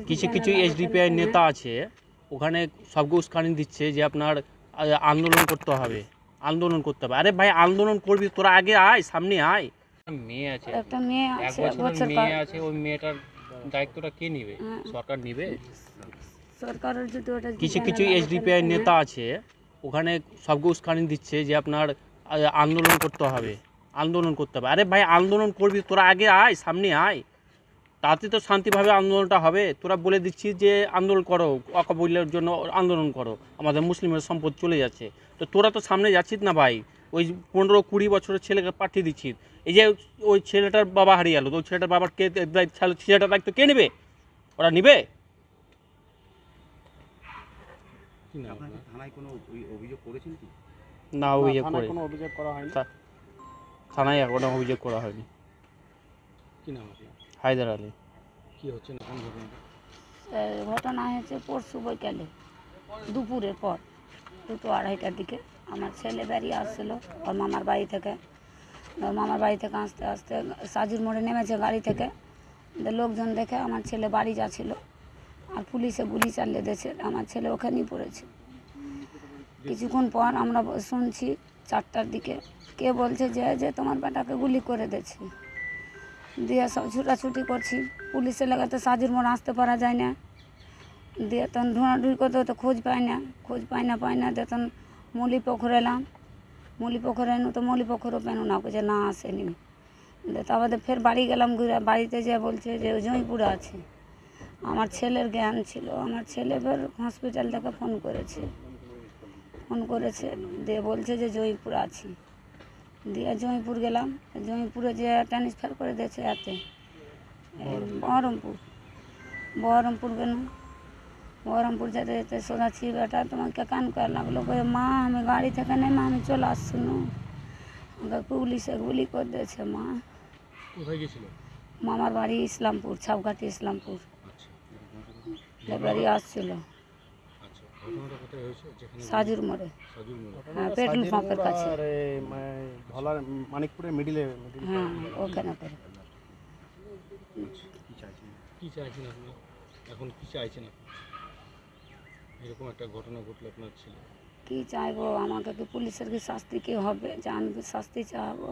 কিছু কিছু এসডিপিআই নেতা আছে ওখানে সবকে উস্কানি দিচ্ছে যে আপনার আন্দোলন করতে হবে, আন্দোলন করতে হবে। আরে ভাই আন্দোলন করবি তোরা, আগে আয়, সামনে আয়। মেয়ে আছে, একটা মেয়ে এক আছে, বছরের মেয়ে আছে, ওই মেয়েটার দায়িত্বটা কে নেবে? সরকার নেবে? সরকারের যদি ওটা কিছু কিছু এসডিপিআই নেতা আছে ওখানে সবকে উস্কানি দিচ্ছে যে আপনার আন্দোলন করতে হবে, আন্দোলন করতে হবে। আরে ভাই আন্দোলন করবি তোরা, আগে আয়, সামনে আয়, তাতে তো শান্তিভাবে আন্দোলনটা হবে। তোরা বলে দিচ্ছিস যে আন্দোলন করো, অকাবুলের জন্য আন্দোলন করো, আমাদের মুসলিমের সম্পদ চলে যাচ্ছে। তো তোরা তো সামনে যাচ্ছিস না ভাই, ওই 15-20 বছরের ছেলেকে পাঠিয়ে দিচ্ছিস। এই যে ওই ছেলেটার বাবা হারিয়ে গেল, তো ওই ছেলেটার বাবার কে ছেলেটার দায়িত্ব কে নেবে? ওরা নেবে না? অভিযোগ করা হয়নি, থানায় এখনো অভিযোগ করা হয়নি। কি নাম আছে? হায়দার আলী। কি হচ্ছে না ঘটনা হয়েছে পরশু বৈকালে দুপুরের পর 2-2:30টার দিকে আমার ছেলে বেরিয়ে আসছিল ওর মামার বাড়ি থেকে। আসতে আসতে সাজুর মোড়ে নেমেছে গাড়ি থেকে, লোকজন দেখে আমার ছেলে বাড়ি যাচ্ছিল আর পুলিশে গুলি চালিয়ে দিয়েছে, আমার ছেলে ওখানেই পড়েছে। কিছুক্ষণ পর আমরা শুনছি 4টার দিকে কে বলছে যে তোমার বেটাকে গুলি করে দিয়েছে। দিয়ে সব ছুটাছুটি করছি, পুলিশের লাগাতে সাজুর মোড় আসতে পারা যায় না। দিয়ে তখন ঢোঁড়াঢুঁড়ি করতে তো খোঁজ পাই না দিয়ে তখন মলি পুকুর এলাম, মলি পুকুরে এনো তো মলি পুকুরও পেন না, যে না আসেনি। তারপরে ফের বাড়ি গেলাম, ঘুরে বাড়িতে যেয়ে বলছে যে জয়পুরে আছে। আমার ছেলের জ্ঞান ছিল, আমার ছেলে ফের হসপিটাল থেকে ফোন করেছে দিয়ে বলছে যে জয়পুর আছি। দিয়ে জয়পুর গেলাম, জয়পুরে যে ট্রান্সফার করে দিয়েছে এতে বহরমপুর গেলাম। বহরমপুর যেতে যেতে শোনাচ্ছি বেটা তোমাকে কান করে লাগলো, মা আমি গাড়ি থেকে নেই, মা আমি চলে আসছি না, আমাকে পুলিশে গুলি করে দিয়েছে। মা কোথায় গেছিল? মামার বাড়ি ইসলামপুর, ছাপঘাটি ইসলামপুর। বেরিয়ে আসছিল সাজুর মোড়ে, হ্যাঁ পেট্রোল পাম্পের কাছে, মানিকপুরের মিডিলে। হ্যাঁ ওখানে করে। কি চাইছেন আপনি এখন? কি চাইছেন আপনি? এরকম একটা ঘটনা ঘটলো আপনার ছেলে, কি চাইবো? আমাকে কি পুলিশের কি শাস্তি কি হবে, যে আমি কি শাস্তি চাইবো?